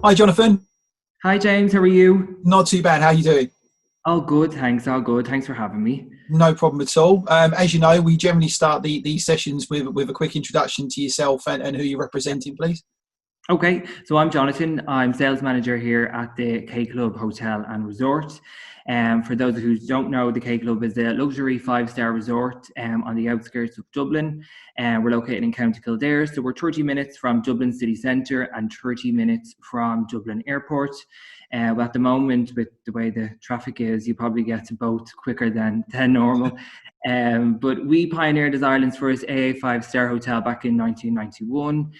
Hi, Jonathan. Hi James, how are you? Not too bad. How are you doing? All good, thanks. All good. Thanks for having me. No problem at all. As you know, we generally start these sessions with a quick introduction to yourself and who you're representing, please. Okay, so I'm Jonathan. I'm sales manager here at the K Club Hotel and Resort. For those who don't know, the K Club is a luxury five-star resort on the outskirts of Dublin. We're located in County Kildare, so we're 30 minutes from Dublin city centre and 30 minutes from Dublin Airport. Well, at the moment, with the way the traffic is, you probably get to both quicker than normal. But we pioneered as Ireland's first AA five-star hotel back in 1991.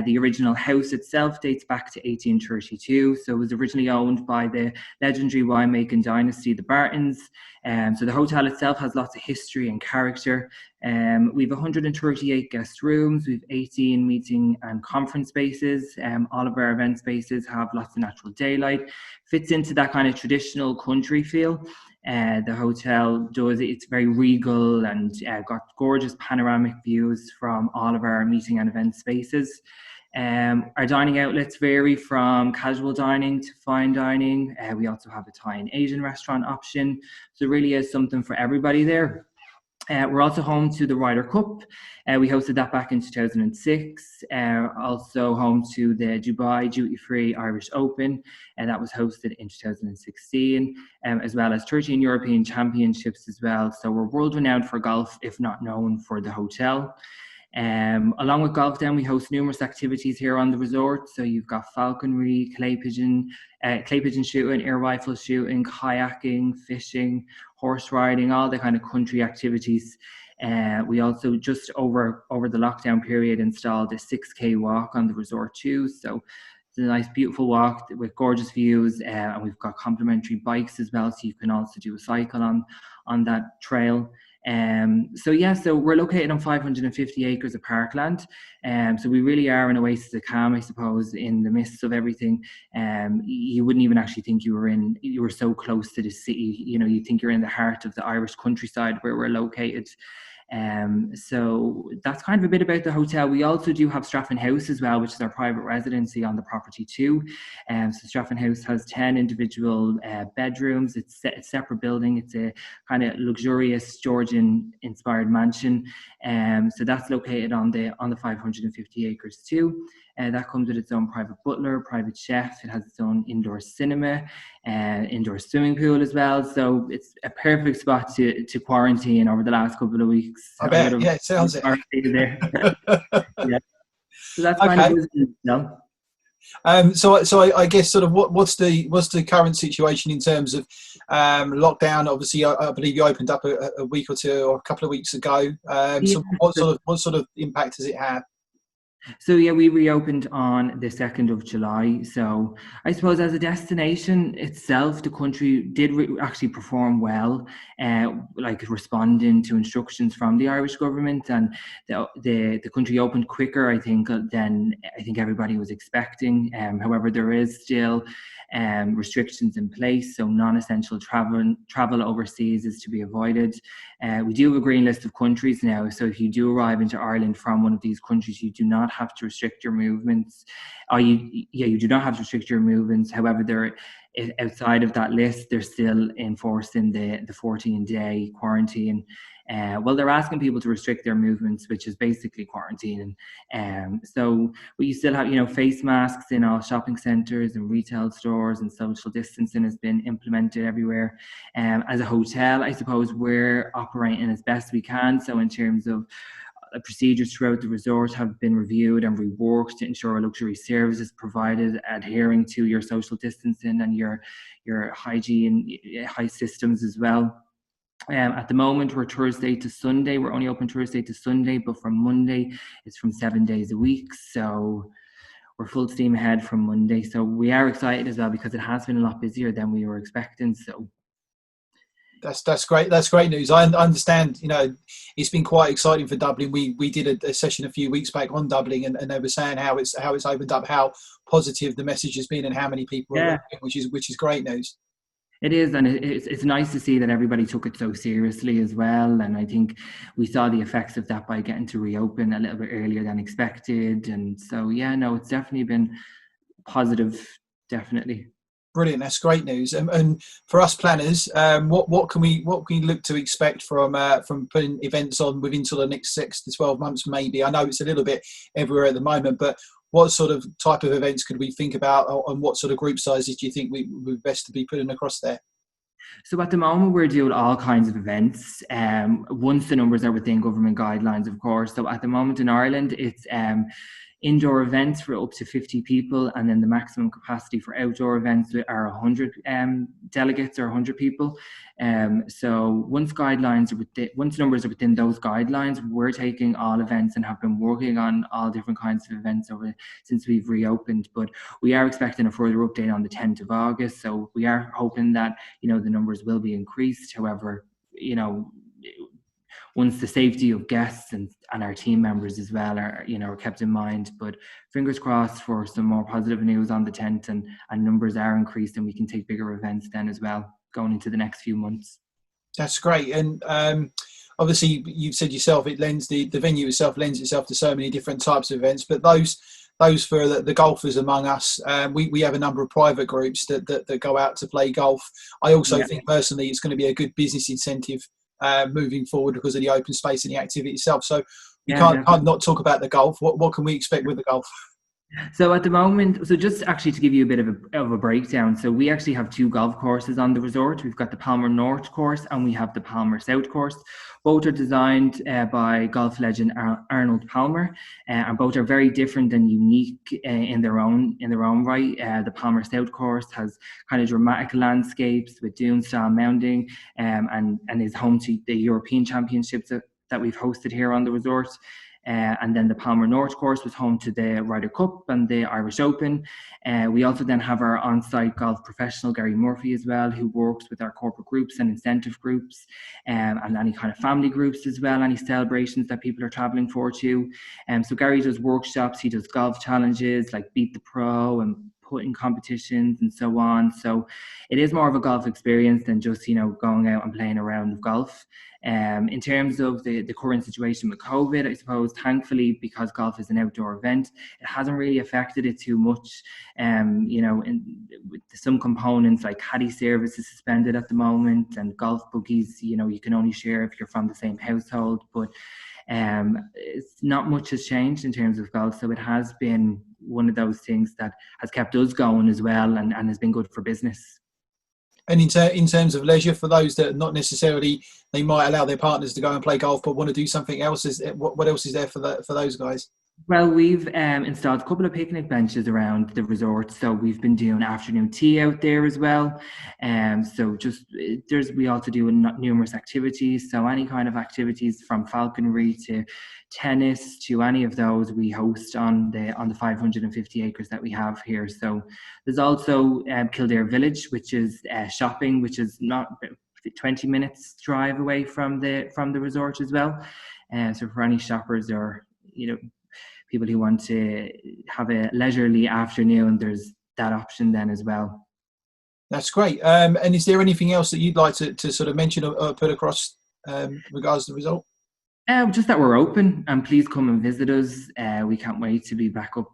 The original house itself dates back to 1832, so it was originally owned by the legendary winemaking dynasty, the Bartons. So the hotel itself has lots of history and character. We've 138 guest rooms, we've 18 meeting and conference spaces. All of our event spaces have lots of natural daylight. Fits into that kind of traditional country feel. The hotel does, it's very regal and got gorgeous panoramic views from all of our meeting and event spaces. Our dining outlets vary from casual dining to fine dining. We also have a Thai and Asian restaurant option. So it really is something for everybody there. We're also home to the Ryder Cup. We hosted that back in 2006. Also home to the Dubai Duty Free Irish Open, and that was hosted in 2016, as well as 13 European Championships as well. So we're world renowned for golf, if not known for the hotel. Along with golf, then we host numerous activities here on the resort. So you've got falconry, clay pigeon shooting, air rifle shooting, kayaking, fishing, horse riding, all the kind of country activities. We also just over the lockdown period installed a 6K walk on the resort too. So it's a nice, beautiful walk with gorgeous views, and we've got complimentary bikes as well, so you can also do a cycle on that trail. So we're located on 550 acres of parkland. So we really are an oasis of calm, I suppose, in the midst of everything. You wouldn't even actually think you were so close to the city. You know, you think you're in the heart of the Irish countryside where we're located. So that's kind of a bit about the hotel. We also do have Straffan House as well, which is our private residency on the property too. So Straffan House has 10 individual bedrooms. It's a separate building. It's a kind of luxurious Georgian inspired mansion. So that's located on the 550 acres too. That comes with its own private butler, private chef. It has its own indoor cinema, indoor swimming pool as well. So it's a perfect spot to quarantine over the last couple of weeks. I A bit bet. of Yeah, it sounds it. quarantine there. Yeah. So that's kind of Okay. business, you know? So I guess sort of what's the current situation in terms of lockdown? Obviously, I believe you opened up a week or two or a couple of weeks ago. Yeah. So what sort of impact does it have? So yeah, we reopened on the 2nd of July. So I suppose as a destination itself, the country did actually perform well, like responding to instructions from the Irish government, and the country opened quicker, I think, than I think everybody was expecting. However, there is still restrictions in place, so non-essential travel overseas is to be avoided. We do have a green list of countries now, so if you do arrive into Ireland from one of these countries, you do not have to restrict your movements. You do not have to restrict your movements. However, they're outside of that list, they're still enforcing the 14-day quarantine. Well, they're asking people to restrict their movements, which is basically quarantining. But you still have, face masks in all shopping centres and retail stores, and social distancing has been implemented everywhere. As a hotel, I suppose we're operating as best we can. So in terms of procedures throughout the resort have been reviewed and reworked to ensure luxury services provided, adhering to your social distancing and your hygiene high systems as well. At the moment, we're Thursday to Sunday. We're only open Thursday to Sunday, but from Monday, it's from 7 days a week. So we're full steam ahead from Monday. So we are excited as well because it has been a lot busier than we were expecting. So That's great. That's great news. I understand. It's been quite exciting for Dublin. We did a session a few weeks back on Dublin, and they were saying how it's opened up, how positive the message has been, and how many people are yeah. looking, which is great news. It is, and it's nice to see that everybody took it so seriously as well. And I think we saw the effects of that by getting to reopen a little bit earlier than expected. And so, yeah, no, it's definitely been positive, definitely. Brilliant, that's great news. And for us planners, what can we look to expect from putting events on within sort of the next 6 to 12 months? Maybe I know it's a little bit everywhere at the moment, but what sort of type of events could we think about, and what sort of group sizes do you think we best to be putting across there? So at the moment, we're doing all kinds of events. Once the numbers are within government guidelines, of course. So at the moment in Ireland, it's indoor events for up to 50 people, and then the maximum capacity for outdoor events are 100 delegates or 100 people. So once numbers are within those guidelines, we're taking all events and have been working on all different kinds of events since we've reopened. But we are expecting a further update on the 10th of August. So we are hoping that, the numbers will be increased. However, once the safety of guests and our team members as well are kept in mind. But fingers crossed for some more positive news on the 10th, and numbers are increased, and we can take bigger events then as well going into the next few months. That's great. And obviously you said yourself, the venue itself lends itself to so many different types of events, but those for the golfers among us, we have a number of private groups that go out to play golf. I also think personally it's going to be a good business incentive moving forward because of the open space and the activity itself. So we can't not talk about the golf. What can we expect with the golf? So at the moment, just actually to give you a bit of a breakdown, so we actually have 2 golf courses on the resort. We've got the Palmer North course and we have the Palmer South course. Both are designed by golf legend Arnold Palmer, and both are very different and unique in their own right. The Palmer South course has kind of dramatic landscapes with dune-style mounting, and is home to the European Championships that we've hosted here on the resort. And then the Palmer North course was home to the Ryder Cup and the Irish Open. We also then have our on-site golf professional, Gary Murphy, as well, who works with our corporate groups and incentive groups, and any kind of family groups as well, any celebrations that people are travelling for too. So Gary does workshops, he does golf challenges like Beat the Pro and putting competitions and so on. So it is more of a golf experience than just, going out and playing a round of golf. In terms of the current situation with COVID, I suppose, thankfully, because golf is an outdoor event, it hasn't really affected it too much. With some components like caddy service is suspended at the moment, and golf buggies, you can only share if you're from the same household. But it's not much has changed in terms of golf, so it has been one of those things that has kept us going as well, and has been good for business. And in terms of leisure, for those that not necessarily, they might allow their partners to go and play golf but want to do something else, what else is there for those guys? Well, we've installed a couple of picnic benches around the resort, so we've been doing afternoon tea out there as well. We also do numerous activities. So any kind of activities from falconry to tennis to any of those we host on the 550 acres that we have here. So there's also Kildare Village, which is shopping, which is not 20 minutes drive away from the resort as well. So for any shoppers or people who want to have a leisurely afternoon, there's that option then as well. That's great. And is there anything else that you'd like to sort of mention or put across regards to the result? Just that we're open, and please come and visit us. We can't wait to be back up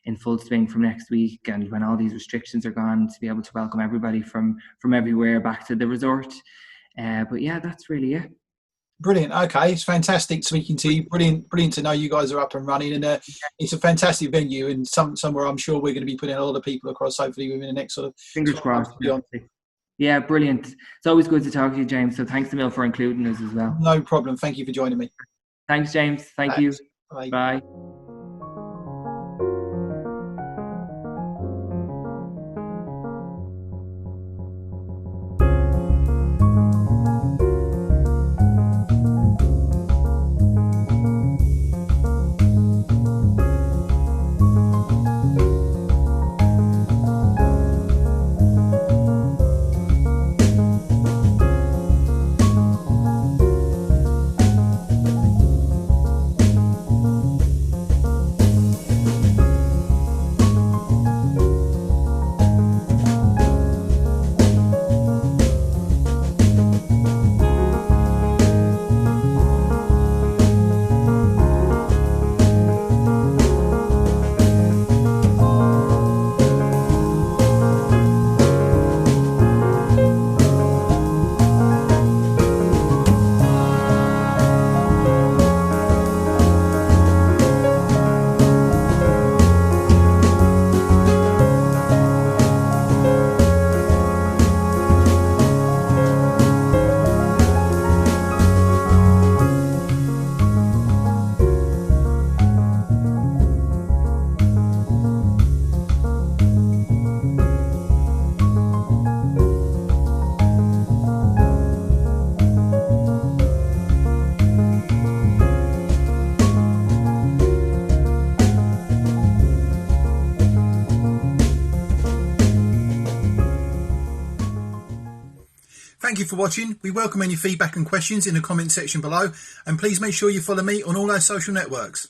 in full swing from next week, and when all these restrictions are gone, to be able to welcome everybody from everywhere back to the resort. But yeah, that's really it. Brilliant. Okay, it's fantastic speaking to you. Brilliant to know you guys are up and running, and it's a fantastic venue, and somewhere I'm sure we're going to be putting a lot of people across, hopefully within the next sort of fingers crossed. Yeah, brilliant. It's always good to talk to you, James. So thanks, Emil, for including us as well. No problem. Thank you for joining me. Thanks, James. Thanks. You. Bye. Bye. Thank you for watching. We welcome any feedback and questions in the comment section below, and please make sure you follow me on all our social networks.